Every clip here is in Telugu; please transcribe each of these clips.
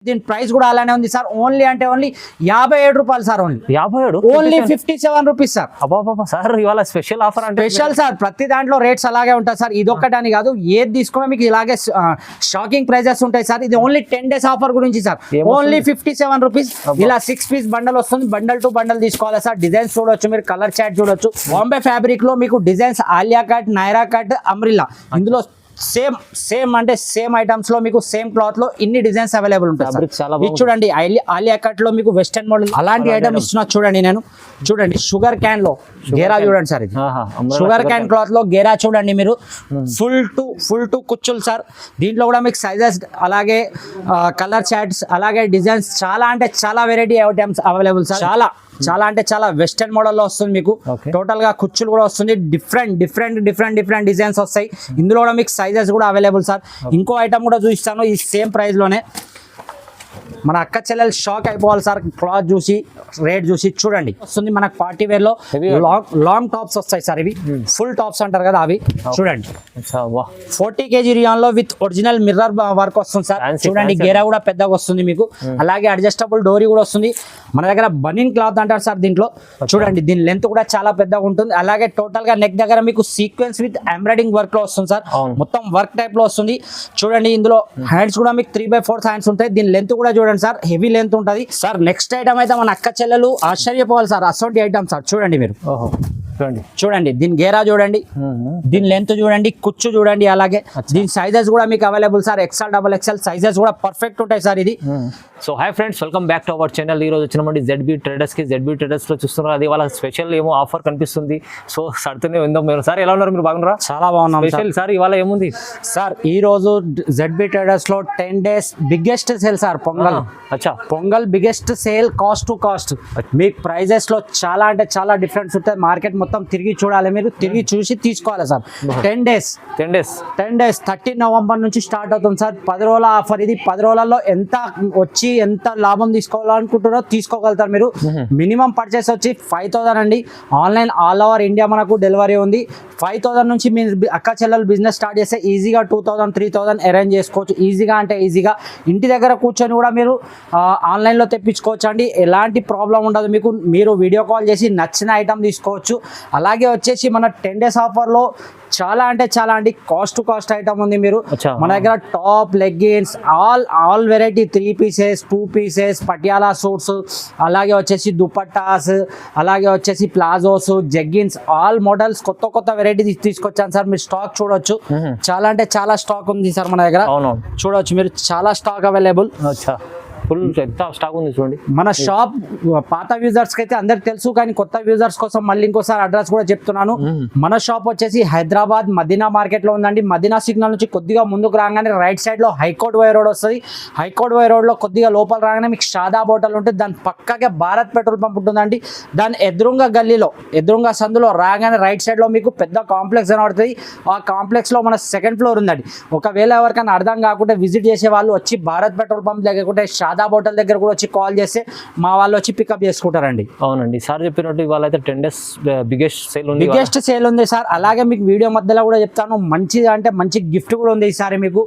దీని ప్రైస్ కూడా అలానే ఉంది సార్. ఓన్లీ అంటే ఓన్లీ 57 రూపాయలు sir. Only 57 rupees sir. Sir ఇవాళ స్పెషల్ ఆఫర్ అంటే స్పెషల్ సార్. ప్రతి దాంట్లో రేట్స్ అలాగే ఉంటాయి సార్. ఇది ఒక్కటని కాదు, ఏది తీసుకున్నా మీకు ఇలాగే షాకింగ్ ప్రైజెస్ ఉంటాయి సార్. ఇది ఓన్లీ 10 days ఆఫర్ గురించి సార్. Only 57 rupees. ఇలా 6 piece బండల్ వస్తుంది. బండల్ టు బండల్ తీసుకోవాలి సార్. డిజైన్స్ చూడొచ్చు, మీరు కలర్ చాట్ చూడొచ్చు. బాంబే ఫ్యాబ్రిక్ లో మీకు designs Alia cut, Naira cut, umbrella, ఇందులో సేమ్ అంటే సేమ్ ఐటమ్స్ లో మీకు సేమ్ క్లాత్ లో ఇన్ని డిజైన్స్ అవైలబుల్ ఉంటాయి. ఇది చూడండి, ఆలియా కట్ లో మీకు వెస్టర్న్ మోడల్ అలాంటి ఐటమ్ ఇస్తున్నా చూడండి. నేను చూడండి, షుగర్ క్యాన్ లో గేరా చూడండి సార్. ఇది షుగర్ క్యాన్ క్లాత్ లో గేరా చూడండి మీరు. ఫుల్ టు కుచ్చులు సార్. దీంట్లో కూడా మీకు సైజెస్ అలాగే కలర్ చాట్స్ అలాగే డిజైన్స్ చాలా అంటే చాలా వెరైటీ ఐటమ్స్ అవైలబుల్ సార్. చాలా అంటే చాలా వెస్టర్న్ మోడల్లో వస్తుంది మీకు. టోటల్ గా కుచ్చులు కూడా వస్తుంది. డిఫరెంట్ డిజైన్స్ వస్తాయి. ఇందులో కూడా మీకు సైజెస్ కూడా అవైలబుల్ సార్. ఇంకో ఐటమ్ కూడా చూపిస్తాను ఈ సేమ్ ప్రైస్ లోనే. మన అక్క చెల్లెలు షాక్ అయిపోవాలి సార్. క్లాత్ చూసి రేట్ చూసి చూడండి. వస్తుంది మనకు పార్టీ వేర్ లో లాంగ్ టాప్స్ వస్తాయి సార్. ఇవి ఫుల్ టాప్స్ అంటారు కదా, అవి చూడండి. 40 kg రియాన్ లో విత్ ఒరిజినల్ మిర్రర్ వర్క్ వస్తుంది సార్. చూడండి, గేరా కూడా పెద్దగా వస్తుంది మీకు. అలాగే అడ్జస్టబుల్ డోరీ కూడా వస్తుంది. మన దగ్గర బనిన్ క్లాత్ అంటారు సార్. దీంట్లో చూడండి, దీని లెంత్ కూడా చాలా పెద్దగా ఉంటుంది. అలాగే టోటల్ గా నెక్ దగ్గర మీకు సీక్వెన్స్ విత్ ఎంబ్రాయిడింగ్ వర్క్ లో వస్తుంది సార్. మొత్తం వర్క్ టైప్ లో వస్తుంది. చూడండి, ఇందులో హ్యాండ్స్ కూడా మీకు 3/4 హ్యాండ్స్ ఉంటాయి. దీని లెంత్ కూడా చూడండి సార్, హెవీ లెంత్ ఉంటుంది సార్. నెక్స్ట్ ఐటమ్ అయితే మన అక్క చెల్లెలు ఆశ్చర్యపోవాలి సార్. అసోంటి ఐటమ్ సార్. చూడండి మీరు, చూడండి దీని గేరా చూడండి, దీని లెంత్ చూడండి, కుచ్చు చూడండి. అలాగే దీని సైజెస్ కూడా మీకు available sir. XL, XXL sizes కూడా పర్ఫెక్ట్ ఉంటాయి సార్. ఇది so hi friends, welcome back to our channel. ఈ రోజు వచ్చినటువంటి ZB Traders కి. ZB Traders లో చూస్తున్నారు, అది వాళ్ళ స్పెషల్ ఏమో ఆఫర్ కనిపిస్తుంది. సో సర్తనే ఉందాం మీరు. సార్ ఎలా ఉన్నారు? మీరు బాగున్నారా? చాలా బాగున్నాం స్పెషల్ సార్. ఇవాళ ఏముంది సార్? ఈ రోజు ZB Traders లో 10 days biggest sale sir. Pongal biggest sale, cost to cost. మీకు ప్రైజెస్ లో చాలా అంటే చాలా డిఫరెన్స్ ఉంటాయి. మార్కెట్ మొత్తం తిరిగి చూడాలి, మీరు తిరిగి చూసి తీసుకోవాలి సార్. 10 days 13 November నుంచి స్టార్ట్ అవుతుంది సార్. 10 రోజుల ఆఫర్ ఇది. 10 రోజులలో ఎంత వచ్చి ఎంత లాభం తీసుకోవాలనుకుంటున్నారో తీసుకోగలుగుతారు మీరు. మినిమం పర్చేస్ వచ్చి 5,000 అండి. ఆన్లైన్ ఆల్ ఓవర్ ఇండియా మనకు డెలివరీ ఉంది. 5,000 నుంచి మీరు అక్క చెల్లెలు బిజినెస్ స్టార్ట్ చేస్తే ఈజీగా 2,000 3,000 అరేంజ్ చేసుకోవచ్చు. ఈజీగా అంటే ఈజీగా ఇంటి దగ్గర కూర్చొని కూడా మీరు ఆన్లైన్లో తెప్పించుకోవచ్చు అండి. ఎలాంటి ప్రాబ్లం ఉండదు మీకు. మీరు వీడియో కాల్ చేసి నచ్చిన ఐటమ్ తీసుకోవచ్చు. అలాగే వచ్చేసి మన 10 days ఆఫర్లో చాలా అంటే చాలా అండి కాస్ట్ టు కాస్ట్ ఐటమ్ ఉంది. మీరు మన దగ్గర top, leggings, all variety 3 pieces 2 pieces Patiala suits, అలాగే వచ్చేసి దుపట్టాస్, అలాగే వచ్చేసి ప్లాజోస్, జగ్గిన్స్, ఆల్ మోడల్స్ కొత్త వెరైటీ తీసుకొచ్చాను సార్. మీరు స్టాక్ చూడొచ్చు. చాలా అంటే చాలా స్టాక్ ఉంది సార్ మన దగ్గర. చూడొచ్చు మీరు, చాలా స్టాక్ అవైలబుల్. ఫుల్ స్టాక్ ఉంది చూడండి. మన షాప్ పాత యూజర్స్ కి అయితే అందరికి తెలుసు, కానీ కొత్త యూజర్స్ కోసం మళ్ళీ ఇంకోసారి అడ్రస్ కూడా చెప్తున్నాను. మన షాప్ వచ్చేసి హైదరాబాద్ మదీనా మార్కెట్ లో ఉందండి. మదీనా సిగ్నల్ నుంచి కొద్దిగా ముందుకు రాగానే రైట్ సైడ్ లో హైకోర్ట్ వై రోడ్ వస్తుంది. హైకోర్ట్ వై రోడ్ లో కొద్దిగా లోపల రాగానే మీకు షాదాబ్ హోటల్ ఉంటుంది. దాని పక్కకే భారత్ పెట్రోల్ పంప్ ఉంటుందండి. దాని ఎదురుంగా గల్లీలో ఎదురుంగా సందులో రాగానే రైట్ సైడ్ లో మీకు పెద్ద కాంప్లెక్స్ కనబడుతుంది. ఆ కాంప్లెక్స్ లో మన 2nd floor ఉందండి. ఒకవేళ ఎవరికైనా అర్థం కాకుండా విజిట్ చేసే వాళ్ళు వచ్చి భారత్ పెట్రోల్ పంప్ లేకుంటే షాదాబ్ హోటల్ దగ్గర కూడా వచ్చి కాల్ చేస్తే మా వాళ్ళు వచ్చి పికప్ చేసుకుంటారండి. అవునండి, సార్ చెప్పినట్టు ఇవాళ అయితే 10 days బిగ్గెస్ట్ సేల్ ఉంది సార్. అలాగే మీకు వీడియో మధ్యలో కూడా చెప్తాను, మంచి అంటే మంచి గిఫ్ట్ కూడా ఉంది ఈసారి మీకు.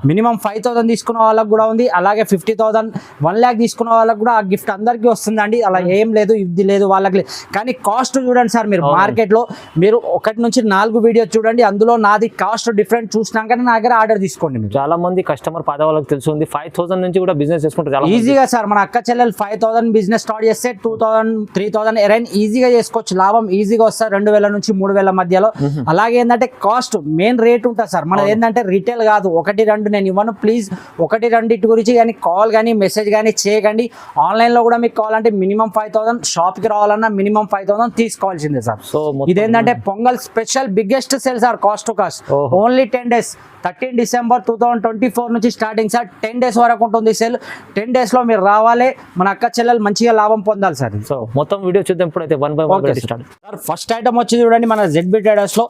మినిమం 5,000 తీసుకున్న వాళ్ళకి కూడా ఉంది. అలాగే 50,000 1 lakh తీసుకున్న వాళ్ళకి కూడా ఆ గిఫ్ట్ అందరికీ వస్తుందండి. అలా ఏం లేదు, ఇది లేదు వాళ్ళకి లేదు. కానీ కాస్ట్ చూడండి సార్. మీరు మార్కెట్ లో మీరు 1 నుంచి 4 వీడియోస్ చూడండి. అందులో నాది కాస్ట్ డిఫరెంట్ చూసినాకనే నా దగ్గర ఆర్డర్ తీసుకోండి. మీరు చాలా మంది కస్టమర్ పాత వాళ్ళకి తెలుసు 5,000 నుంచి కూడా బిజినెస్ చేసుకుంటారు ఈజీగా సార్. మన అక్క చెల్లెలు 5,000 బిజినెస్ స్టార్ట్ చేస్తే 2,000 3,000 అరేంజ్ ఈజీగా చేసుకోవచ్చు. లాభం ఈజీగా వస్తారు 2,000 నుంచి 3,000 మధ్యలో. అలాగే ఏంటంటే కాస్ట్ మెయిన్ రేట్ ఉంటుంది సార్. మనది ఏంటంటే రిటైల్ కాదు. 1 2 నేను ఇవ్వను. ప్లీజ్ 1 2 గురించి కానీ కాల్ కానీ మెసేజ్ కానీ చేయకండి. ఆన్లైన్లో కూడా మీకు కావాలంటే మినిమం 5,000, షాప్కి రావాలన్నా మినిమం 5,000 తీసుకోవాల్సిందే సార్. సో ఇదేంటంటే pongal special biggest sale sir. Cost to cost only 10 days. 13 December 2024 నుంచి స్టార్టింగ్ సార్. 10 days వరకు ఉంటుంది సేల్. 10 days లో మీరు రావాలి, మన అక్క చెల్లెలు మంచిగా లాభం పొందాలి సార్. సో మొత్తం వీడియో చూద్దాం ఇప్పుడైతే 1 by 1 start. Sir first item వచ్చి చూడండి మన ZB Traders లో.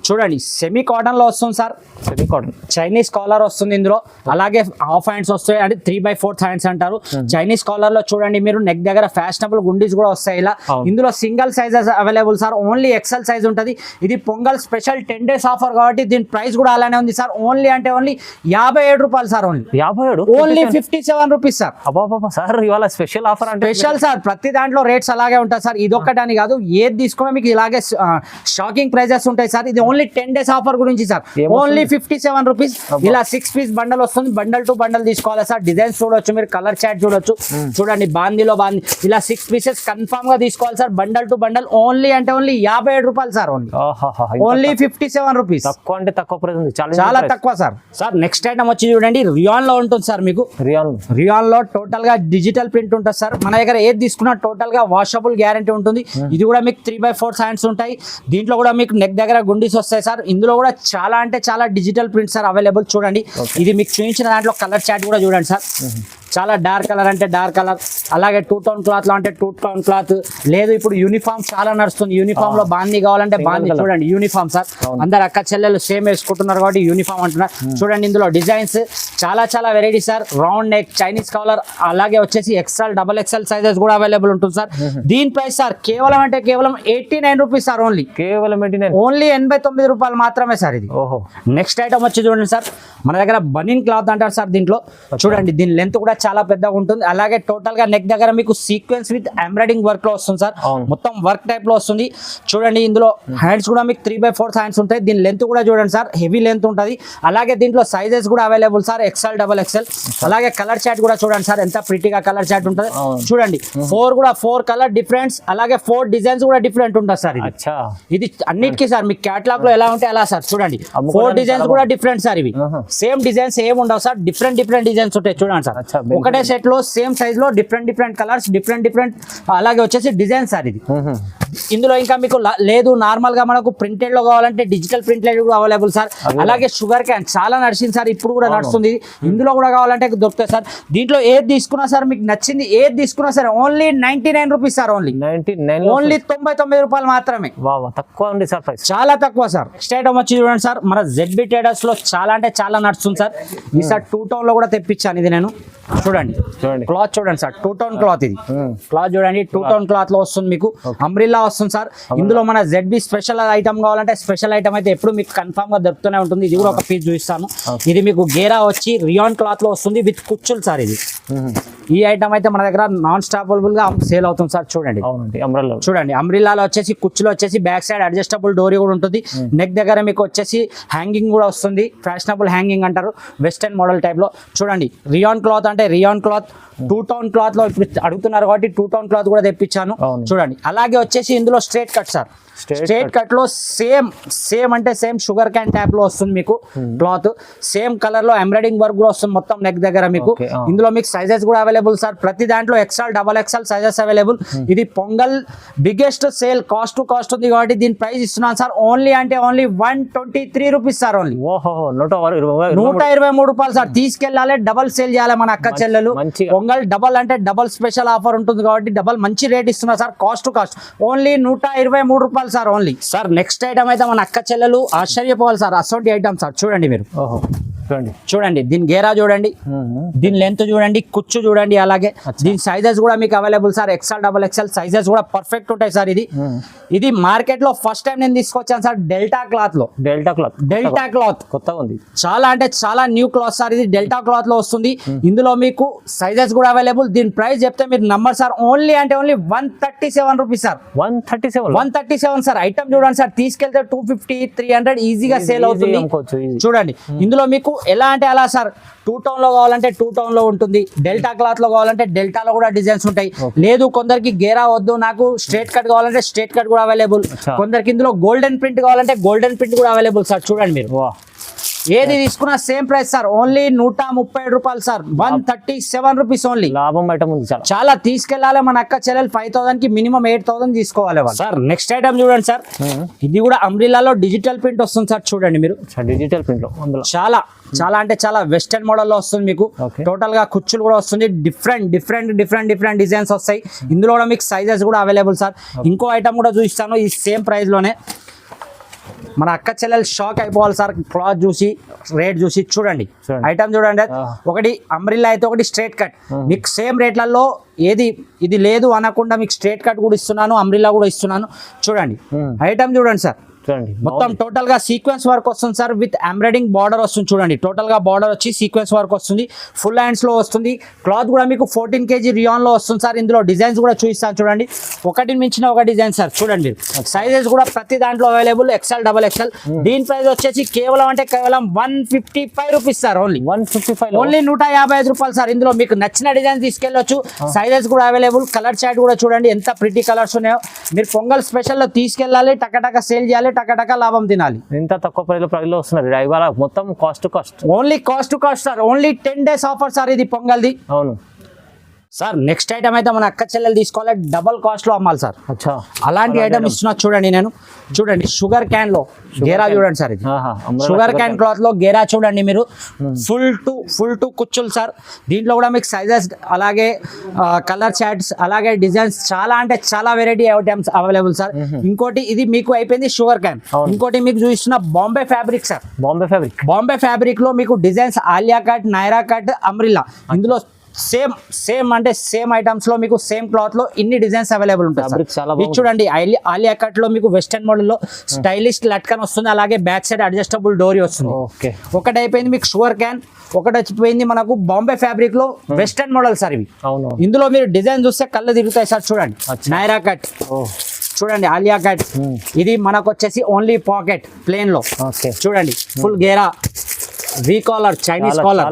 చూడండి సెమీ కాటన్ లో వస్తుంది sir. Semi cotton Chinese collar వస్తుంది ఇందులో. అలాగే హాఫ్ హ్యాండ్స్ వస్తాయి, అంటే 3/4 హ్యాండ్స్ అంటారు. చైనీస్ కాలర్ లో చూడండి మీరు నెక్ దగ్గర ఫ్యాషనబుల్ గుండీస్ కూడా వస్తాయి ఇలా. ఇందులో single sizes available sir. Only XL size ఉంటుంది. ఇది పొంగల్ స్పెషల్ 10 days ఆఫర్ కాబట్టి దీని ప్రైస్ కూడా అలానే ఉంది సార్. ఓన్లీ అంటే ఓన్లీ 57 రూపాయలు sir. Only 57 rupees rupees sir. అబ్బా సార్ ఇవాళ స్పెషల్ ఆఫర్ అంటే స్పెషల్ సార్, ప్రతి దాంట్లో రేట్స్ అలాగే ఉంటాయి సార్. ఇది ఒక్కటని కాదు, ఏది తీసుకున్నా మీకు ఇలాగే షాకింగ్ ప్రైజెస్ ఉంటాయి సార్. ఇది ఓన్లీ 10 days ఆఫర్ గురించి సార్. Only 57 rupees. ఇలా 6 piece బండల్ వస్తుంది. బండల్ టు బండల్ తీసుకోవాలి సార్. డిజైన్స్ చూడొచ్చు, మీరు కలర్ చాట్ చూడొచ్చు. చూడండి బాందీలో బాందీ ఇలా 6 pieces కన్ఫర్మ్ గా తీసుకోవాలి sir. Bundle to bundle only అంటే ఓన్లీ 57 రూపాయలు సార్. Only 57 rupees. తక్కువ అంటే తక్కువ ప్రైస్ ఉంది, చాలా తక్కువ సార్. సార్ నెక్స్ట్ ఐటమ్ వచ్చి చూడండి, రియాన్ లో ఉంటుంది సార్. మీకు రియాన్ లో టోటల్ గా డిజిటల్ ప్రింట్ ఉంటుంది సార్. మన దగ్గర ఏది తీసుకున్నా టోటల్ గా వాషబుల్ గ్యారంటీ ఉంటుంది. ఇది కూడా మీకు 3/4 హ్యాండ్స్ ఉంటాయి. దీంట్లో కూడా మీకు నెక్ దగ్గర గుండీస్ వస్తాయి సార్. ఇందులో కూడా చాలా అంటే చాలా డిజిటల్ ప్రింట్ సార్ అవైలబుల్. చూడండి ఇది మీకు చూపించిన దాంట్లో కలర్ చాట్ కూడా చూడండి సార్. చాలా డార్క్ కలర్ అంటే డార్క్ కలర్, అలాగే 2 tone క్లాత్ లో అంటే 2 tone క్లాత్. లేదు ఇప్పుడు యూనిఫామ్ చాలా నడుస్తుంది, యూనిఫామ్ లో బాందీ కావాలంటే బాందీ. చూడండి యూనిఫామ్ సార్, అందరు అక్క చెల్లెలు సేమ్ వేసుకుంటున్నారు కాబట్టి యూనిఫామ్ అంటున్నారు. చూడండి ఇందులో డిజైన్స్ చాలా చాలా variety sir. Round neck, Chinese collar, అలాగే వచ్చేసి XL, XXL సైజెస్ కూడా అవైలబుల్ ఉంటుంది సార్. దీని ప్రైస్ సార్ కేవలం అంటే కేవలం 89 రూపీస్ సార్. కేవలం 89, ఓన్లీ 89 రూపాయలు మాత్రమే సార్ ఇది. నెక్స్ట్ ఐటమ్ వచ్చి చూడండి సార్, మన దగ్గర బనిన్ క్లాత్ అంటారు సార్. దీంట్లో చూడండి దీని లెంత్ కూడా చాలా పెద్దగా ఉంటుంది. అలాగే టోటల్ గా నెక్ దగ్గర మీకు సీక్వెన్స్ విత్ ఎంబ్రాయిడింగ్ వర్క్ లో వస్తుంది సార్. మొత్తం వర్క్ టైప్ లో వస్తుంది. చూడండి ఇందులో హ్యాండ్స్ కూడా మీకు 3/4 హ్యాండ్స్ ఉంటాయి. దీని లెంత్ కూడా చూడండి సార్, హెవీ లెంత్ ఉంటుంది. అలాగే దీంట్లో సైజెస్ కూడా అవైలబుల్ సార్, XL, XXL. అలాగే కలర్ చాట్ కూడా చూడండి సార్, ఎంత ప్రిటీగా కలర్ చాట్ ఉంటుంది. చూడండి 4 కలర్ డిఫరెన్స్, అలాగే 4 డిజైన్స్ కూడా డిఫరెంట్ ఉంటుంది సార్. ఇది అన్నిటికీ సార్ మీకు కేటలాగ్ లో ఎలా ఉంటే అలా సార్. చూడండి 4 డిజైన్స్ కూడా డిఫరెంట్ సార్. ఇవి సేమ్ డిజైన్స్ ఏమి ఉండవు సార్, డిఫరెంట్ డిజైన్స్ ఉంటాయి. చూడండి సార్, ఒకటే సెట్ లో సేమ్ సైజ్ లో డిఫరెంట్ కలర్స్, డిఫరెంట్ అలాగే వచ్చేసి డిజైన్ సార్. ఇది ఇందులో ఇంకా మీకు లేదు నార్మల్ గా మనకు ప్రింటెడ్ లో కావాలంటే డిజిటల్ ప్రింటెడ్ కూడా అవైలబుల్ సార్. అలాగే షుగర్ క్యాన్ చాలా నడిచింది సార్, ఇప్పుడు కూడా నడుస్తుంది. ఇందులో కూడా కావాలంటే దొరుకుతాయి సార్. దీంట్లో ఏది తీసుకున్నా సార్ మీకు నచ్చింది ఏది తీసుకున్నా sir only 99 rupees sir. Only 99 రూపాయలు మాత్రమే. తక్కువ ఉంది సార్ ప్రైస్, చాలా తక్కువ సార్. నెక్స్ట్ ఐటమ్ వచ్చి చూడండి సార్, మన ZB ట్రేడర్స్ లో చాలా అంటే చాలా నడుస్తుంది సార్. ఈ సార్ 2 tone లో కూడా తెప్పించాను. ఇది నేను చూడండి క్లాత్ చూడండి సార్, 2 tone క్లాత్. ఇది క్లాత్ చూడండి 2 tone క్లాత్ లో వస్తుంది. మీకు అంబ్రిల్లా వస్తుంది సార్. ఇందులో మన ZB స్పెషల్ ఐటమ్ కావాలంటే స్పెషల్ ఐటమ్ అయితే ఎప్పుడు మీకు కన్ఫర్మ్ గా దొరుకుతూనే ఉంటుంది. ఇది కూడా ఒక పీస్ చూపిస్తాను. ఇది మీకు గేరా వచ్చి రియాన్ క్లాత్ లో వస్తుంది విత్ కుచ్చులు సార్. ఇది ఈ ఐటమ్ అయితే మన దగ్గర నాన్ స్టాపబుల్ గా సేల్ అవుతుంది సార్. చూడండి చూడండి అంబ్రిల్లాలో వచ్చేసి కుచ్చులు వచ్చేసి బ్యాక్ సైడ్ అడ్జస్టబుల్ డోరీ కూడా ఉంటుంది. నెక్ దగ్గర మీకు వచ్చేసి హ్యాంగింగ్ కూడా వస్తుంది. ఫ్యాషనబుల్ హ్యాంగింగ్ అంటారు, వెస్టర్న్ మోడల్ టైప్ లో. చూడండి రియాన్ క్లాత్ అంటే రియాన్ క్లాత్ 2 tone క్లాత్ లో ఇప్పుడు అడుగుతున్నారు కాబట్టి 2 tone క్లాత్ కూడా తెప్పించాను. చూడండి అలాగే వచ్చేసి ఇందులో straight cut sir. Straight cut లో సేమ్ అంటే సేమ్ షుగర్ క్యాన్ ట్యాప్ లో వస్తుంది మీకు క్లాత్. సేమ్ కలర్ లో ఎంబ్రాయిడింగ్ వర్క్ కూడా వస్తుంది మొత్తం నెక్ దగ్గర మీకు. ఇందులో మీకు సైజెస్ కూడా అవైలబుల్ సార్. ప్రతి దాంట్లో XL, XXL సైజెస్ అవైలబుల్. ఇది Pongal biggest sale, cost to cost ఉంది కాబట్టి దీని ప్రైస్ ఇస్తున్నాను సార్ ఓన్లీ అంటే ఓన్లీ 123 రూపీస్ సార్. ఓన్లీ 123 రూపాయలు సార్. తీసుకెళ్ళాలి, డబల్ సేల్ చేయాలి మన అక్క చెల్లెలు. పొంగల్ డబల్ అంటే డబల్ స్పెషల్ ఆఫర్ ఉంటుంది కాబట్టి డబల్ మంచి రేట్ ఇస్తున్నా sir. Cost to cost only 123 రూపాయలు sir. Only sir next item అయితే మన అక్క చెల్లెలు ఆశ్చర్యపోవాలి సార్. అసోంటి ఐటమ్ సార్. చూడండి మీరు చూడండి దీని గేరా చూడండి, దీని లెంత్ చూడండి, కుచ్చు చూడండి. అలాగే దీని సైజెస్ కూడా మీకు available sir. XL, XXL sizes కూడా పర్ఫెక్ట్ ఉంటాయి సార్. ఇది మార్కెట్ లో ఫస్ట్ టైం నేను తీసుకొచ్చాను సార్. డెల్టా క్లాత్ లో కొత్తగా ఉంది. చాలా అంటే చాలా న్యూ క్లాత్ సార్. ఇది డెల్టా క్లాత్ లో వస్తుంది. ఇందులో మీకు సైజెస్ కూడా అవైలబుల్. దీని ప్రైస్ చెప్తే మీరు నంబర్ సార్ ఓన్లీ అంటే only 137 rupees sir. 137 sir. Item చూడండి సార్, తీసుకెళ్తే 250, 300 ఈజీగా సేల్ అవుతుంది. చూడండి ఇందులో మీకు ఎలా అంటే అలా సార్. 2 tone లో కావాలంటే 2 tone లో ఉంటుంది. డెల్టా క్లాత్ లో కావాలంటే డెల్టాలో కూడా డిజైన్స్ ఉంటాయి. లేదు కొందరికి గేరా వద్దు, నాకు స్ట్రేట్ కట్ కావాలంటే స్ట్రేట్ కట్ కూడా అవైలబుల్. కొందరికి ఇందులో గోల్డెన్ ప్రింట్ కావాలంటే గోల్డెన్ ప్రింట్ కూడా అవైలబుల్ సార్. చూడండి మీరు ఏది తీసుకున్నా సేమ్ ప్రైస్ సార్. ఓన్లీ 130 రూపాయలు సార్. 137 rupees only. లాభం ఐటమ్ ఉంది సార్. చాలా తీసుకెళ్లాలి మన అక్క చెల్లెలు. 5,000 కి మినిమం 8,000 తీసుకోవాలి సార్. నెక్స్ట్ ఐటమ్ చూడండి సార్, ఇది కూడా అంబ్రిల్లాలో డిజిటల్ ప్రింట్ వస్తుంది సార్. చూడండి మీరు డిజిటల్ ప్రింట్ లో చాలా అంటే చాలా వెస్టర్న్ మోడల్ లో వస్తుంది మీకు. టోటల్ గా కుచ్చులు కూడా వస్తుంది. డిఫరెంట్ డిజైన్స్ వస్తాయి. ఇందులో కూడా మీకు సైజెస్ కూడా అవైలబుల్ సార్. ఇంకో ఐటమ్ కూడా చూపిస్తాను ఈ సేమ్ ప్రైస్ లోనే. మన అక్క చెల్లెలు షాక్ అయిపోవాలి సార్ క్లాత్ చూసి, రేట్ చూసి. చూడండి ఐటమ్ చూడండి, ఒకటి అంబ్రిల్లా అయితే ఒకటి స్ట్రేట్ కట్. మీకు సేమ్ రేట్లలో ఏది ఇది లేదు అనకుండా మీకు స్ట్రేట్ కట్ కూడా ఇస్తున్నాను, అంబ్రిల్లా కూడా ఇస్తున్నాను. చూడండి ఐటమ్ చూడండి సార్. చూడండి మొత్తం టోటల్ గా సీక్వెన్స్ వర్క్ వస్తుంది సార్, విత్ ఎంబ్రాయిడింగ్ బార్డర్ వస్తుంది. చూడండి టోటల్ గా బార్డర్ వచ్చి సీక్వెన్స్ వర్క్ వస్తుంది, ఫుల్ హ్యాండ్స్ లో వస్తుంది. క్లాత్ కూడా మీకు 14 kg రియాన్ లో వస్తుంది సార్. ఇందులో డిజైన్స్ కూడా చూపిస్తాను చూడండి, ఒకటి మించిన ఒక డిజైన్ సార్. చూడండి సైజెస్ కూడా ప్రతి దాంట్లో అవైలబుల్, ఎక్స్ఎల్ డబల్ ఎక్స్ఎల్. దీని ప్రైస్ వచ్చేసి కేవలం 155 రూపీస్ సార్. ఓన్లీ 155 ఓన్లీ 155 రూపాయలు సార్. ఇందులో మీకు నచ్చిన డిజైన్ తీసుకెళ్ళొచ్చు, సైజెస్ కూడా అవైలబుల్. కలర్ చార్ట్ కూడా చూడండి ఎంత ప్రిటీ కలర్స్ ఉన్నాయో. మీరు పొంగల్ స్పెషల్ లో తీసుకెళ్ళాలి, టకటక సేల్ చేయాలి, టకటక లాభం తినాలి. ఇంత తక్కువ ప్రైస్ లో వస్తున్నారు ఇవాళ, మొత్తం cost only cost sir. Only 10 days offer sir ఇది పొంగల్ది. అవును సార్ నెక్స్ట్ ఐటమ్ అయితే మన అక్క చెల్లెలు తీసుకోవాలి, డబల్ కాస్ట్ లో అమ్మాలి సార్. అచ్చా అలాంటి ఐటమ్ ఇస్తున్నా చూడండి నేను. చూడండి షుగర్ క్యాన్ లో గేరా చూడండి సార్. ఇది షుగర్ క్యాన్ క్లాత్ లో గేరా చూడండి మీరు. ఫుల్ టు కుచ్చులు సార్. దీంట్లో కూడా మీకు సైజెస్ అలాగే కలర్ చార్ట్స్ అలాగే డిజైన్స్ చాలా అంటే చాలా వెరైటీ ఐటమ్స్ అవైలబుల్ సార్. ఇంకోటి ఇది మీకు అయిపోయింది షుగర్ క్యాన్. ఇంకోటి మీకు చూపిస్తున్న Bombay fabric sir. Bombay fabric లో మీకు designs Alia cut, Naira cut, umbrella. ఇందులో సేమ్ అంటే సేమ్ ఐటమ్స్ లో మీకు సేమ్ క్లాత్ లో ఇన్ని డిజైన్స్ అవైలబుల్ ఉంటాయి. ఇది చూడండి ఆలియా కట్ లో మీకు వెస్టర్న్ మోడల్ లో స్టైలిష్ లట్కన్ వస్తుంది, అలాగే బ్యాక్ సైడ్ అడ్జస్టబుల్ డోరీ వస్తుంది. ఒకటి అయిపోయింది మీకు షుగర్ క్యాన్, ఒకటి వచ్చిపోయింది మనకు బాంబే ఫ్యాబ్రిక్ లో వెస్టర్న్ మోడల్ సార్. ఇవి ఇందులో మీరు డిజైన్ చూస్తే కళ్ళు తిరుగుతాయి సార్. చూడండి నైరా కట్, చూడండి ఆలియా కట్. ఇది మనకు వచ్చేసి ఓన్లీ పాకెట్ ప్లేన్ లో. చూడండి ఫుల్ గేరా, వి కాలర్, చైనీస్ కాలర్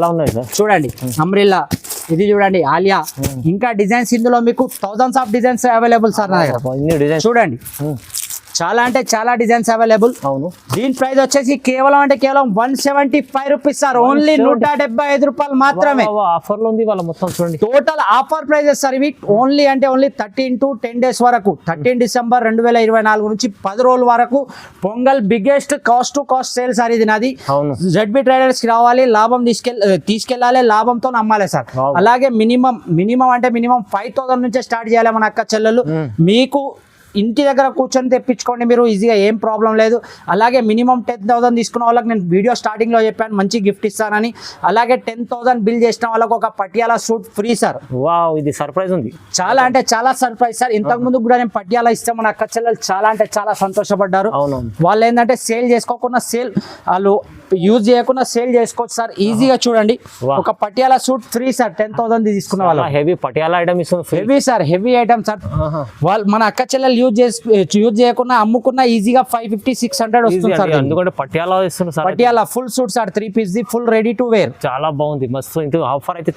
చూడండి, అంబ్రిల్లా. ఇది చూడండి ఆలియా. ఇంకా డిజైన్స్ ఇందులో మీకు thousands of designs available sir నా దగ్గర. చూడండి చాలా అంటే చాలా డిజైన్స్ అవైలబుల్. అవును దీని ప్రైస్ వచ్చేసి కేవలం 175 రూపీస్ సార్. ఓన్లీ 175 రూపాయలు మాత్రమే. ఆఫర్ లో ఉంది వాళ్ళ మొత్తం చూడండి. టోటల్ ఆఫర్ ప్రైజెస్ సార్ ఇవి. ఓన్లీ 13 to 10 days వరకు, 13 December 2024 నుంచి 10 రోజుల వరకు pongal biggest cost to cost sale sir ఇది నాది. జెడ్బీ ట్రేడర్స్ కి రావాలి, లాభం తీసుకెళ్ళాలి, లాభంతో అమ్మాలి సార్. అలాగే మినిమం అంటే మినిమం 5000 నుంచే స్టార్ట్ చేయాలి మన అక్క చెల్లెలు. మీకు ఇంటి దగ్గర కూర్చొని తెప్పించుకోండి మీరు ఈజీగా, ఏం ప్రాబ్లం లేదు. అలాగే మినిమం 10,000 తీసుకున్న వాళ్ళకి నేను వీడియో స్టార్టింగ్లో చెప్పాను మంచి గిఫ్ట్ ఇస్తానని. అలాగే 10,000 బిల్ చేసిన వాళ్ళకి ఒక Patiala suit free sir. Wow, ఇది సర్ప్రైజ్ ఉంది, చాలా అంటే చాలా సర్ప్రైజ్ సార్. ఇంతకు ముందు కూడా నేను పటియాలా ఇస్తే మన అక్క చెల్లెలు చాలా అంటే చాలా సంతోషపడ్డారు. వాళ్ళు ఏంటంటే సేల్ చేసుకోకుండా వాళ్ళు యూజ్ చేయకుండా సేల్ చేసుకోవచ్చు సార్ ఈజీగా. చూడండి ఒక పటియాలా సూట్ ఫ్రీ సార్ 10,000 తీసుకున్న వాళ్ళు. హెవీ పటియాలా ఐటమ్ ఇస్తుంది, heavy sir, heavy item sir. వాళ్ళు మన అక్క చెల్లెలు యూజ్ చేయకుండా అమ్ముకున్నా ఈజీగా 550-600 వస్తుంది సార్. ఎందుకంటే పటియాలా ఇస్తుంది sir. Patiala full suit sir, 3 piece ది ఫుల్ రెడీ టు వేర్. చాలా బాగుంది, మస్తు. ఇంత ఆఫర్ అయితే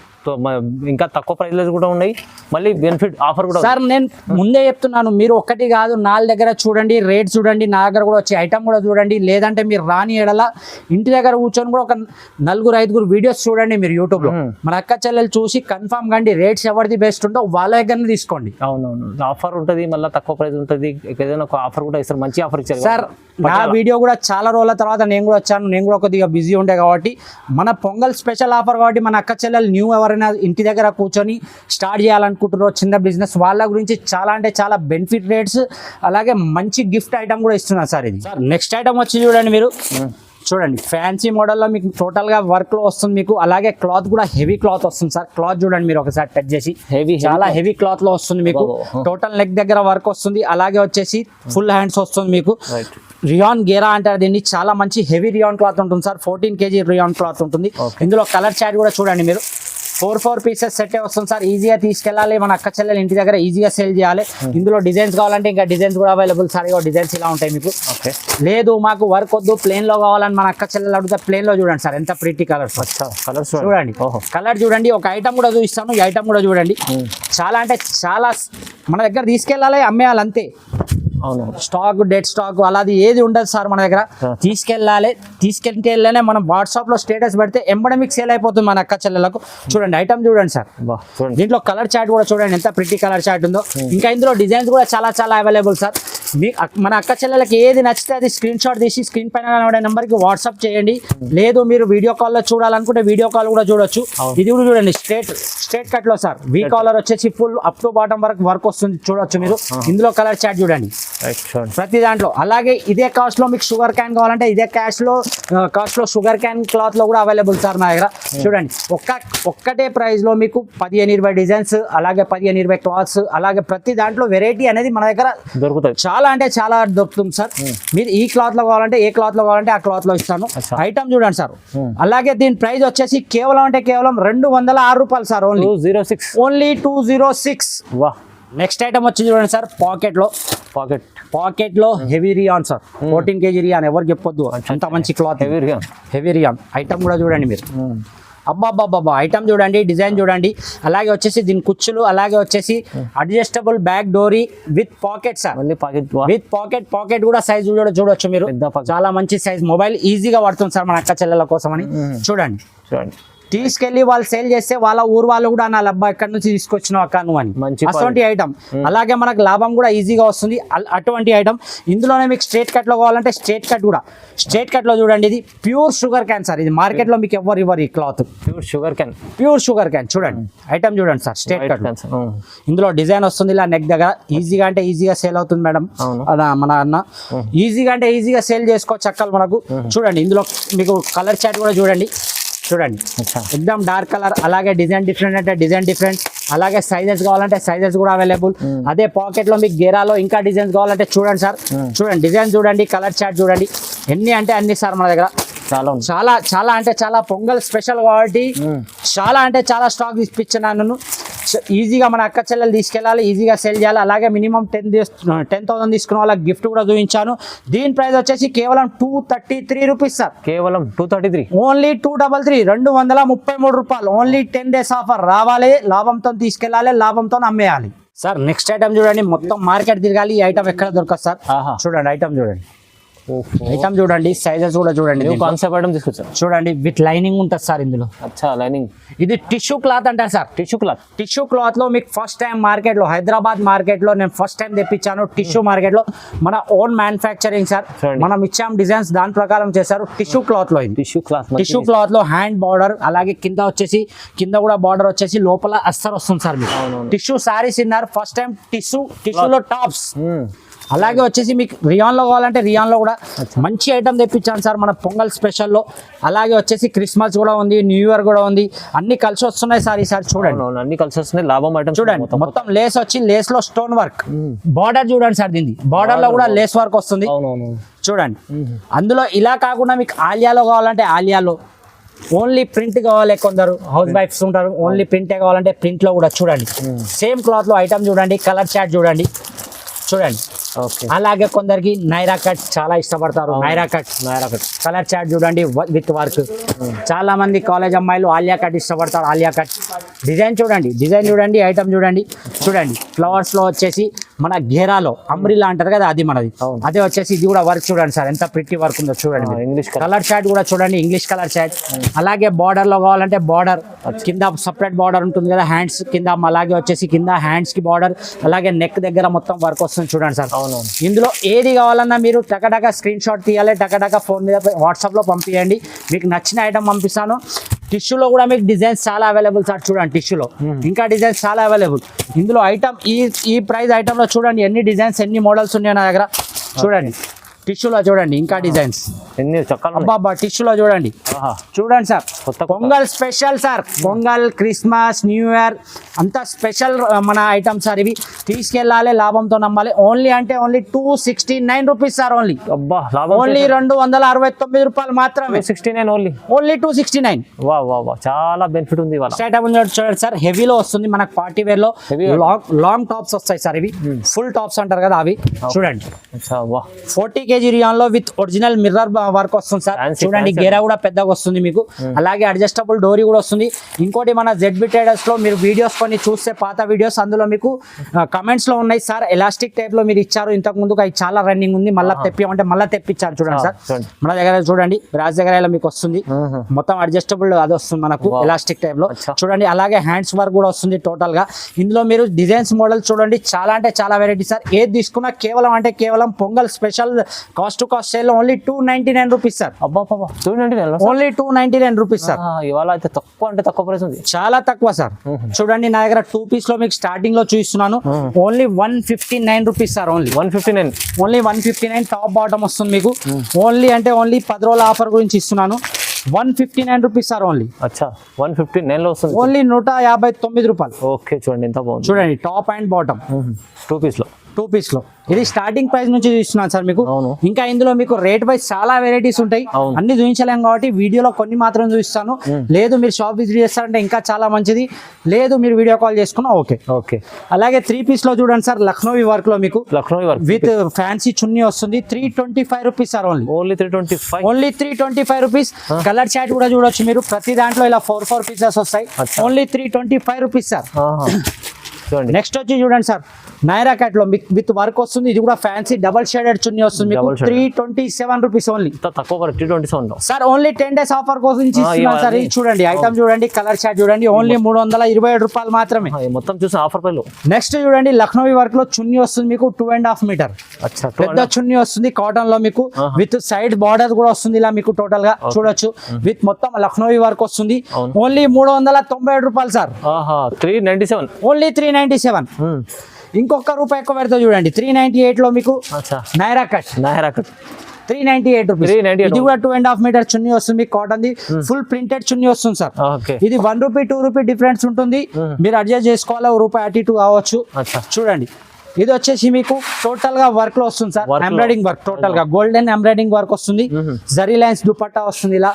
ఇంకా తక్కువ ప్రైస్ కూడా ఉన్నాయి, మళ్ళీ బెనిఫిట్ ఆఫర్ కూడా సార్. నేను ముందే చెప్తున్నాను, మీరు ఒక్కటి కాదు 4 దగ్గర చూడండి, రేట్ చూడండి, నా దగ్గర కూడా వచ్చే ఐటమ్ కూడా చూడండి. లేదంటే మీరు రాని ఎడల ఇంటి దగ్గర కూర్చొని కూడా ఒక 4-5 వీడియోస్ చూడండి మీరు యూట్యూబ్ లో. మన అక్క చెల్లెలు చూసి కన్ఫర్మ్ కండి రేట్స్ ఎవరిది బెస్ట్ ఉందో వాళ్ళ దగ్గరనే తీసుకోండి. అవునవును, ఆఫర్ ఉంటుంది, మళ్ళీ తక్కువ ప్రైస్ ఉంటుంది. ఏదైనా ఒక ఆఫర్ కూడా ఇస్తారు, మంచి ఆఫర్ ఇచ్చారు సార్. నా వీడియో కూడా చాలా రోజుల తర్వాత నేను కూడా వచ్చాను, నేను కూడా కొద్దిగా బిజీ ఉండే కాబట్టి మన పొంగల్ స్పెషల్ ఆఫర్ కాబట్టి మన అక్క చెల్లెలు న్యూ ఎవరైనా ఇంటి దగ్గర కూర్చొని స్టార్ట్ చేయాలనుకుంటున్నారో చిన్న బిజినెస్, వాళ్ళ గురించి చాలా అంటే చాలా బెనిఫిట్ రేట్స్ అలాగే మంచి గిఫ్ట్ ఐటమ్ కూడా ఇస్తున్నారు సార్. ఇది సార్ నెక్స్ట్ ఐటమ్ వచ్చి చూడండి మీరు. చూడండి ఫ్యాన్సీ మోడల్లో మీకు టోటల్ గా వర్క్ లో వస్తుంది మీకు. అలాగే క్లాత్ కూడా హెవీ క్లాత్ వస్తుంది సార్. క్లాత్ చూడండి మీరు ఒకసారి టచ్ చేసి, చాలా హెవీ క్లాత్ లో వస్తుంది మీకు. టోటల్ నెక్ దగ్గర వర్క్ వస్తుంది, అలాగే వచ్చేసి ఫుల్ హ్యాండ్స్ వస్తుంది మీకు. రియాన్ గేరా అంటారు దీన్ని. చాలా మంచి హెవీ రియాన్ క్లాత్ ఉంటుంది సార్, 14 kg రియాన్ క్లాత్ ఉంటుంది. ఇందులో కలర్ చార్ట్ కూడా చూడండి మీరు. 4 పీసెస్ సెట్ వస్తుంది సార్. ఈజీగా తీసుకెళ్ళాలి, మన అక్క చెల్లెలు ఇంటి దగ్గర ఈజీగా సేల్ చేయాలి. ఇందులో డిజైన్స్ కావాలంటే ఇంకా డిజైన్స్ కూడా అవైలబుల్ సార్. డిజైన్స్ ఇలా ఉంటాయి మీకు. లేదు మాకు వర్క్ వద్దు ప్లేన్ లో కావాలని మన అక్క చెల్లెలు అడిగితే ప్లేన్ లో చూడండి సార్, ఎంత ప్రిటీ కలర్స్. చూడండి కలర్ చూడండి. ఒక ఐటమ్ కూడా చూపిస్తాను, ఈ ఐటమ్ కూడా చూడండి. చాలా అంటే చాలా మన దగ్గర తీసుకెళ్ళాలి, అమ్మేయాలి అంతే. స్టాక్ డెడ్ స్టాక్ అలాది ఏది ఉండదు సార్ మన దగ్గర. తీసుకెళ్ళనే మనం వాట్సాప్ లో స్టేటస్ పెడితే ఎంబడే మీకు సేల్ అయిపోతుంది మన అక్క చెల్లెలకు. చూడండి ఐటమ్ చూడండి సార్. దీంట్లో కలర్ చార్ట్ కూడా చూడండి ఎంత ప్రిటీ కలర్ చార్ట్ ఉందో. ఇంకా ఇందులో డిజైన్స్ కూడా చాలా చాలా అవైలబుల్ సార్. మన అక్క చెల్లెలకి ఏది నచ్చితే అది స్క్రీన్ షాట్ తీసి స్క్రీన్ పైన కనబడే నెంబర్కి వాట్సాప్ చేయండి. లేదు మీరు వీడియో కాల్లో చూడాలనుకుంటే వీడియో కాల్ కూడా చూడొచ్చు. ఇది కూడా చూడండి స్ట్రేట్ కట్ లో సార్. వీ కాలర్ వచ్చేసి ఫుల్ అప్ టు బాటం వరకు వర్క్ వస్తుంది చూడొచ్చు మీరు. ఇందులో కలర్ చార్ట్ చూడండి. రైట్ చూడండి. ప్రతి దాంట్లో. అలాగే ఇదే కాస్ట్ లో మీకు షుగర్ క్యాన్ కావాలంటే ఇదే కాస్ట్ లో షుగర్ క్యాన్ క్లాత్ లో కూడా అవైలబుల్ సార్ నా దగ్గర. చూడండి ఒక్కటే ప్రైస్ లో మీకు 15-20 డిజైన్స్, అలాగే 15-20 క్లాత్స్, అలాగే ప్రతి దాంట్లో వెరైటీ అనేది మన దగ్గర దొరుకుతుంది. చాలా అంటే చాలా దొరుకుతుంది సార్. మీరు ఈ క్లాత్ లో కావాలంటే ఏ క్లాత్ లో కావాలంటే ఆ క్లాత్ లో ఇస్తాను. ఐటమ్ చూడండి సార్. అలాగే దీని ప్రైస్ వచ్చేసి కేవలం అంటే కేవలం 206 రూపాయలు సార్. ఓన్లీ 206. ఓన్లీ 206. వా. నెక్స్ట్ ఐటమ్ వచ్చి చూడండి సార్, పాకెట్ లో heavy rayon sir. 14 kg rayon, ఎవరు చెప్పొద్దు, అంత మంచి క్లాత్. హెవీ రియాన్ ఐటమ్ కూడా చూడండి మీరు. అబ్బాబ్బాబ్బా ఐటమ్ చూడండి, డిజైన్ చూడండి. అలాగే వచ్చేసి దీని కుచ్చులు, అలాగే వచ్చేసి అడ్జస్టబుల్ బ్యాక్ డోరీ with pocket sir. With pocket కూడా సైజ్ చూడొచ్చు మీరు. చాలా మంచి సైజ్. మొబైల్ ఈజీగా పడుతుంది సార్ మన అక్క చెల్లెల కోసం అని. చూడండి తీసుకెళ్లి వాళ్ళు సేల్ చేస్తే వాళ్ళ ఊరు వాళ్ళు కూడా నా అబ్బా ఎక్కడి నుంచి తీసుకొచ్చినావు అక్క నువ్వు అని. అటువంటి ఐటమ్. అలాగే మనకు లాభం కూడా ఈజీగా వస్తుంది అటువంటి ఐటమ్. ఇందులోనే మీకు స్ట్రేట్ కట్ లో కావాలంటే స్ట్రేట్ కట్ లో చూడండి. ఇది ప్యూర్ షుగర్ క్యాన్ సార్. ఇది మార్కెట్ లో మీకు ఎవరు ఇవ్వరు ఈ క్లాత్. ప్యూర్ షుగర్ క్యాన్ చూడండి. ఐటమ్ చూడండి సార్, స్ట్రేట్ కట్. ఇందులో డిజైన్ వస్తుంది ఇలా నెక్ దగ్గర. ఈజీగా అంటే ఈజీగా సేల్ అవుతుంది మేడం మన అన్న. ఈజీగా అంటే ఈజీగా సేల్ చేసుకోవచ్చు అక్కలు మనకు. చూడండి ఇందులో మీకు కలర్ చార్ట్ కూడా చూడండి. ఎక్దమ్ డార్క్ కలర్, అలాగే డిజైన్ డిఫరెంట్ అంటే డిజైన్ డిఫరెంట్, అలాగే సైజెస్ కావాలంటే సైజెస్ కూడా అవైలబుల్. అదే పాకెట్ లో మీకు గేరాలో ఇంకా డిజైన్స్ కావాలంటే చూడండి సార్. చూడండి డిజైన్ చూడండి, కలర్ చార్ట్ చూడండి. ఎన్ని అంటే అన్ని సార్ మన దగ్గర. చాలా అంటే చాలా పొంగల్ స్పెషల్ కాబట్టి చాలా అంటే చాలా స్టాక్ ఇప్పించాను. ఈజీగా మన అక్క చెల్లెలు తీసుకెళ్ళాలి, ఈజీగా సేల్ చేయాలి. అలాగే మినిమం 10,000 తీసుకున్న వాళ్ళకి గిఫ్ట్ కూడా చూపించాను. దీని ప్రైస్ వచ్చేసి కేవలం 233 రూపీస్ సార్. కేవలం 233. ఓన్లీ 233, 233 రూపాయలు. Only 10 days offer. రావాలి, లాభంతో తీసుకెళ్ళాలి, లాభంతో అమ్మేయాలి సార్. నెక్స్ట్ ఐటమ్ చూడండి. మొత్తం మార్కెట్ తిరగాలి, ఈ ఐటమ్ ఎక్కడ దొరకదు సార్. చూడండి ఐటమ్ చూడండి. చూడండి సైజెస్ కూడా చూడండి. కాన్సెప్ట్ ఐటమ్ తీసుకొచ్చారు చూడండి. విత్ లైనింగ్ ఉంటుంది సార్ ఇందులో. లైనింగ్. ఇది టిష్యూ క్లాత్ అంటారు సార్. టిష్యూ క్లాత్ లో మీకు ఫస్ట్ టైం మార్కెట్ లో, హైదరాబాద్ మార్కెట్ లో నేను ఫస్ట్ టైం తెప్పించాను. టిష్యూ మార్కెట్ లో మన ఓన్ మ్యానుఫ్యాక్చరింగ్ సార్. మనం ఇచ్చాం డిజైన్స్, దాని ప్రకారం చేశారు. టిష్యూ క్లాత్ లో ఇది. టిష్యూ క్లాత్ లో హ్యాండ్ బార్డర్, అలాగే కింద కూడా బార్డర్ వచ్చేసి లోపల అస్తర్ వస్తుంది సార్ మీకు. టిష్యూ సారీస్ ఇన్నారు ఫస్ట్ టైం. టిష్యూలో టాప్స్. అలాగే వచ్చేసి మీకు రియాన్ లో కావాలంటే రియాన్ లో కూడా మంచి ఐటమ్ తెప్పించాను సార్ మన పొంగల్ స్పెషల్లో. అలాగే వచ్చేసి క్రిస్మస్ కూడా ఉంది, న్యూ ఇయర్ కూడా ఉంది. అన్ని కలిసి వస్తున్నాయి సార్ ఈసారి. చూడండి అన్ని కలిసి వస్తున్నాయి. లాభం ఐటమ్ చూడండి. మొత్తం లేస్ వచ్చి లేస్ లో స్టోన్ వర్క్. బార్డర్ చూడండి సార్. దీన్ని బార్డర్ లో కూడా లేస్ వర్క్ వస్తుంది చూడండి. అందులో ఇలా కాకుండా మీకు ఆలియాలో కావాలంటే ఆలియాలో, ఓన్లీ ప్రింట్ కావాలి, కొందరు హౌస్ వైఫ్స్ ఉంటారు ఓన్లీ ప్రింటే కావాలంటే ప్రింట్ లో కూడా చూడండి. సేమ్ క్లాత్ లో ఐటమ్ చూడండి, కలర్ చార్ట్ చూడండి. అలాగే కొందరికి నైరా కట్ చాలా ఇష్టపడతారు. నైరా కట్ కలర్ చార్ట్ చూడండి విత్ వర్క్. చాలా మంది కాలేజ్ అమ్మాయిలు ఆలియా కట్ ఇష్టపడతారు. ఆలియా కట్ డిజైన్ చూడండి, ఐటమ్ చూడండి. ఫ్లవర్స్ లో వచ్చేసి మన ఘేరాలో అంబ్రిల్లా అంటారు కదా, అది మనది. అదే వచ్చేసి ఇది కూడా వర్క్ చూడండి సార్, ఎంత ప్రిట్టి వర్క్ ఉందో చూడండి. ఇంగ్లీష్ కలర్ చార్ట్ కూడా చూడండి, ఇంగ్లీష్ కలర్ చార్ట్. అలాగే బార్డర్ లో కావాలంటే బార్డర్ కింద సపరేట్ బార్డర్ ఉంటుంది కదా హ్యాండ్స్ కింద. అలాగే వచ్చేసి కింద హ్యాండ్స్ కి బార్డర్, అలాగే నెక్ దగ్గర మొత్తం వర్క్ వస్తుంది చూడండి సార్. ఇందులో ఏది కావాలన్నా మీరు టకటక స్క్రీన్ షాట్ తీయాలి, టకటక ఫోన్ మీద వాట్సాప్ లో పంపించండి. మీకు నచ్చిన ఐటమ్ పంపిస్తాను. టిష్యూలో కూడా మీకు డిజైన్స్ చాలా అవైలబుల్ సార్. చూడండి టిష్యూలో ఇంకా డిజైన్స్ చాలా అవైలబుల్. ఇందులో ఐటమ్ ఈ ప్రైస్ ఐటమ్ లో చూడండి ఎన్ని డిజైన్స్, ఎన్ని మోడల్స్ ఉన్నాయి నా దగ్గర. చూడండి టిష్యూలో చూడండి ఇంకా డిజైన్స్. అబ్బా టిష్యూలో చూడండి sir. Pongal special sir. Pongal, Christmas, new year అంతా స్పెషల్ మన ఐటమ్ సార్. ఇవి తీసుకెళ్ళాలి, లాభంతో నమ్మాలి. ఓన్లీ అంటే ఓన్లీ 269 రూపీస్ సార్. ఓన్లీ 269 రూపాయలు మాత్రమే. 269 ఓన్లీ 269. చాలా బెనిఫిట్ ఉంది. చూడండి సార్, హెవీలో వస్తుంది మనకు. పార్టీ వేర్ లో లాంగ్ టాప్స్ వస్తాయి సార్. ఇవి ఫుల్ టాప్స్ అంటారు కదా అవి. చూడండి 40 kg రియాన్ లో విత్ ఒరిజినల్ మిర్రర్ వర్క్ వస్తుంది సార్. చూడండి గేరా కూడా పెద్దగా వస్తుంది మీకు. అలాగే అడ్జస్టబుల్ డోరీ కూడా వస్తుంది. ఇంకోటి మన ZB ట్రేడర్స్ లో మీరు వీడియోస్ కొన్ని చూస్తే పాత వీడియోస్, అందులో మీకు కమెంట్స్ లో ఉన్నాయి సార్ ఎలాస్టిక్ టైప్ లో మీరు ఇచ్చారు ఇంతకు ముందుకు, అది చాలా రన్నింగ్ ఉంది, మళ్ళీ తెప్పియమంటే మళ్ళీ తెప్పించారు. చూడండి సార్ మన దగ్గర చూడండి రాజ్ దగ్గర ఇలా మీకు వస్తుంది మొత్తం అడ్జస్టబుల్, అది వస్తుంది మనకు ఎలాస్టిక్ టైప్ లో. చూడండి అలాగే హ్యాండ్స్ వర్క్ కూడా వస్తుంది టోటల్ గా. ఇందులో మీరు డిజైన్స్ మోడల్ చూడండి చాలా అంటే చాలా వెరైటీ సార్. ఏది తీసుకున్నా కేవలం అంటే కేవలం pongal special cost to cost sale only 299 rupees sir. అబ్బా 299 ఓన్లీ 299 రూపీస్ సార్. ఇవాళ అయితే తక్కువ అంటే తక్కువ ప్రైస్ ఉంది, చాలా తక్కువ సార్. చూడండి నా దగ్గర 2 పీస్ లో మీకు స్టార్టింగ్ లో చూపిస్తున్నాను, only 159 rupees sir. Only 159, only 159 top bottom వస్తుంది మీకు. ఓన్లీ అంటే ఓన్లీ 10 రోజుల ఆఫర్ గురించి ఇస్తున్నాను. 159 రూపీస్ సార్ ఓన్లీ. అచ్చా 159 లో వస్తుంది, ఓన్లీ 159 రూపాయలు. ఓకే చూడండి ఎంత బాగుంది. చూడండి టాప్ అండ్ బాటమ్ 2 పీస్ లో. 2 పీస్ లో ఇది స్టార్టింగ్ ప్రైస్ నుంచి చూస్తున్నాను సార్ మీకు. అవును. ఇంకా ఇందులో మీకు రేట్ వైజ్ చాలా వెరైటీస్ ఉంటాయి, అవును. అన్ని చూపించలేం కాబట్టి వీడియోలో కొన్ని మాత్రం చూపిస్తాను. లేదు మీరు షాప్ విజిట్ చేస్తారంటే ఇంకా చాలా మంచిది, లేదు మీరు వీడియో కాల్ చేసుకున్నా ఓకే. ఓకే అలాగే 3 పీస్ లో చూడండి సార్, లక్నోవి వర్క్ లో మీకు లక్నోవి వర్క్ విత్ ఫ్యాన్సీ చున్నీ వస్తుంది. 325 rupees sir only. Only 325, only 325 rupees. Colour chart కూడా చూడొచ్చు మీరు, ప్రతి దాంట్లో ఇలా 4 పీసెస్ వస్తాయి. Only 325 rupees sir. చూడండి నెక్స్ట్ వచ్చి చూడండి సార్, నైరా కట్ లో విత్ వర్క్ వస్తుంది. ఇది కూడా ఫ్యాన్సీ డబల్ షేడెడ్ చున్నీ వస్తుంది మీకు. 327 రూపీస్ ఓన్లీ. తక్కువ 327 లో సార్. ఓన్లీ 10 days ఆఫర్ కోసం ఇస్తున్నాను సార్. ఇది చూడండి, ఐటమ్ చూడండి, కలర్ చాట్ చూడండి, ఓన్లీ 327 రూపాయలు మాత్రమే. మొత్తం చూసిన ఆఫర్ పైలో. నెక్స్ట్ చూడండి, లక్నోవి వర్క్ లో చున్నీ వస్తుంది మీకు 2.5 మీటర్ అచ్చా పెద్ద చున్నీ వస్తుంది కాటన్ లో మీకు. విత్ సైడ్ బార్డర్ కూడా వస్తుంది ఇలా మీకు టోటల్ గా చూడొచ్చు. విత్ మొత్తం లక్నోవి వర్క్ వస్తుంది. ఓన్లీ 397 రూపాయలు సార్. 397, ఓన్లీ 397. ఇంకొక రూపాయి ఎక్కువ పెడతా చూడండి, 398 లో మీకు నైరా కట్. 398 రూపీస్. ఇది కూడా 2.5 మీటర్ చున్నీ వస్తుంది మీకు కాటన్ ది. ఫుల్ ప్రింటెడ్ చున్నీ వస్తుంది సార్. ఇది 1 రూపీ 2 రూపీ డిఫరెన్స్ ఉంటుంది, మీరు అడ్జస్ట్ చేసుకోవాలి. రూపాయి అటు ఇటు కావచ్చు. చూడండి ఇది వచ్చేసి మీకు టోటల్ గా వర్క్ లో వస్తుంది సార్. ఎంబ్రాయిడింగ్ వర్క్ టోటల్ గా గోల్డెన్ ఎంబ్రాయిడింగ్ వర్క్ వస్తుంది. జరీ లైన్స్ దుపట్టా వస్తుంది ఇలా.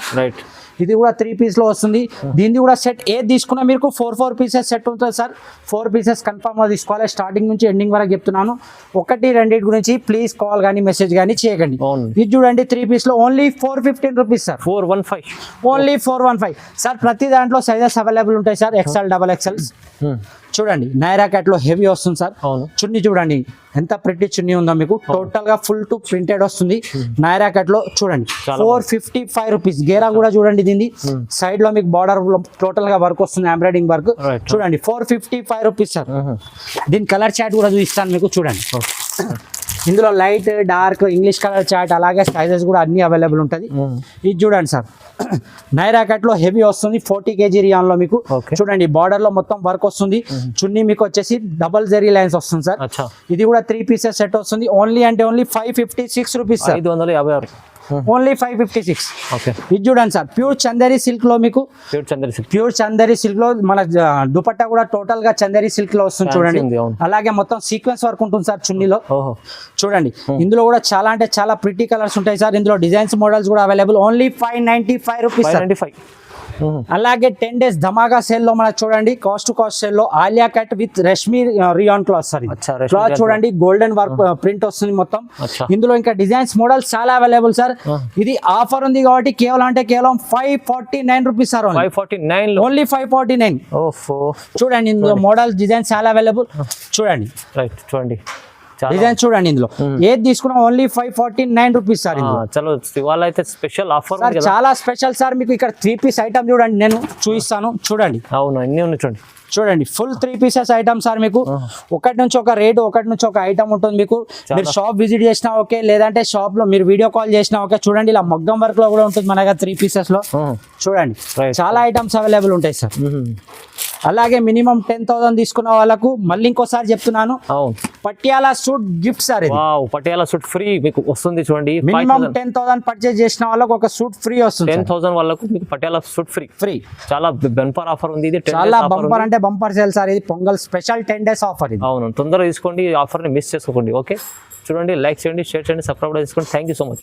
ఇది కూడా 3 పీస్ లో వస్తుంది. దీన్ని కూడా సెట్ ఏది తీసుకున్నా మీకు 4 పీసెస్ సెట్ ఉంటుంది సార్. 4 పీసెస్ కన్ఫర్మ్ గా తీసుకోవాలి. స్టార్టింగ్ నుంచి ఎండింగ్ వరకు చెప్తున్నాను. 1-2 గురించి ప్లీజ్ కాల్ కానీ మెసేజ్ కానీ చేయకండి. ఇది చూడండి 3 పీస్ లో only 415 rupees sir. 415, only 415 sir. ప్రతి దాంట్లో సైజెస్ అవైలబుల్ ఉంటాయి సార్, ఎక్స్ఎల్ డబల్ ఎక్స్ఎల్. చూడండి నైరా కట్ లో హెవీ వస్తుంది సార్. చున్నీ చూడండి ఎంత ప్రిట్టి చున్నీ ఉందో మీకు. టోటల్ గా ఫుల్ టు ప్రింటెడ్ వస్తుంది నైరా కట్ లో. చూడండి 455 రూపీస్. గేరా కూడా చూడండి దీన్ని, సైడ్ లో మీకు బార్డర్ టోటల్ గా వర్క్ వస్తుంది, ఎంబ్రాయిడింగ్ వర్క్. చూడండి 455 రూపీస్ సార్. దీని కలర్ చాట్ కూడా చూపిస్తాను మీకు. చూడండి ఇందులో light dark English colour chart, అలాగే సైజెస్ కూడా అన్ని అవైలబుల్ ఉంటుంది. ఇది చూడండి సార్, నైరా కట్ లో హెవీ వస్తుంది 40 kg రియాన్ లో మీకు. చూడంండి బార్డర్ లో మొత్తం వర్క్ వస్తుంది. చున్నీ మీకు వచ్చేసి డబల్ జరీ లైన్స్ వస్తుంది సార్. ఇది కూడా 3 పీసెస్ సెట్ వస్తుంది. ఓన్లీ అంటే ఓన్లీ 556 రూపీస్ సార్. 556, ఓన్లీ 556. ఇది చూడండి సార్, ప్యూర్ చందేరి సిల్క్ లో మీకు. ప్యూర్ చందేరి సిల్క్ లో మన దుపట్టా కూడా టోటల్ గా చందేరి సిల్క్ లో వస్తుంది చూడండి. అలాగే మొత్తం సీక్వెన్స్ వర్క్ ఉంటుంది సార్ చున్నీలో. చూడండి ఇందులో కూడా చాలా అంటే చాలా ప్రిటీ కలర్స్ ఉంటాయి సార్. ఇందులో డిజైన్స్ మోడల్స్ కూడా అవైలబుల్. Only 595 rupees sir. అలాగే 10 days ధమాకా సేల్ లో మనకు చూడండి, కాస్ట్ టు కాస్ట్ సేల్ లో Alia cut with Rashmi rayon cloth sir. Cloth చూడండి గోల్డెన్ వర్క్ ప్రింట్ వస్తుంది మొత్తం. ఇందులో ఇంకా డిజైన్స్ మోడల్స్ చాలా అవైలబుల్ సార్. ఇది ఆఫర్ ఉంది కాబట్టి కేవలం అంటే కేవలం 549 రూపీస్ సార్. ఓన్లీ 549. చూడండి ఇందులో మోడల్స్ డిజైన్స్ చాలా అవైలబుల్. చూడండి డిజైన్ చూడండి, ఇందులో ఏది తీసుకున్నా ఓన్లీ 549 రూపీస్ సార్. చలో ఇవాళ అయితే స్పెషల్ ఆఫర్ చాలా స్పెషల్ సార్. మీకు ఇక్కడ 3 పీస్ ఐటమ్ చూడండి, నేను చూపిస్తాను చూడండి. అవును అన్ని ఉన్నాయి చూడండి. చూడండి ఫుల్ 3 పీసెస్ ఐటమ్ సార్. మీకు ఒకటి నుంచి ఒక రేటు, ఒకటి నుంచి ఒక ఐటమ్ ఉంటుంది మీకు. మీరు షాప్ విజిట్ చేసినా ఓకే, లేదంటే షాప్ లో మీరు వీడియో కాల్ చేసినా ఓకే. చూడండి ఇలా మగ్గం వర్క్ లో కూడా ఉంటుంది మన దగ్గర 3 పీసెస్ లో. చూడండి చాలా ఐటమ్స్ అవైలబుల్ ఉంటాయి సార్. అలాగే మినిమం 10,000 తీసుకున్న వాళ్ళకు మళ్ళీ ఇంకోసారి చెప్తున్నాను, Patiala suit gift sir. Patiala suit free మీకు వస్తుంది చూడండి. మినిమం 10,000 పర్చేజ్ చేసిన వాళ్ళకు ఒక సూట్ ఫ్రీ వస్తుంది. 10,000 వాళ్ళకు మీకు పటియాలా సూట్ ఫ్రీ. చాలా బంపర్ ఆఫర్ ఉంది ఇది. చాలా బంపర్ అంటే బంపర్ సేల్ సార్. ఇది పొంగల్ స్పెషల్ 10 days ఆఫర్ ఇది. అవును తొందరగా తీసుకోండి, ఈ ఆఫర్ ని మిస్ చేసుకోకండి. ఓకే చూడండి, లైక్ చేయండి, షేర్ చేయండి, సబ్స్క్రైబ్ చేసుకోండి. Thank you so much.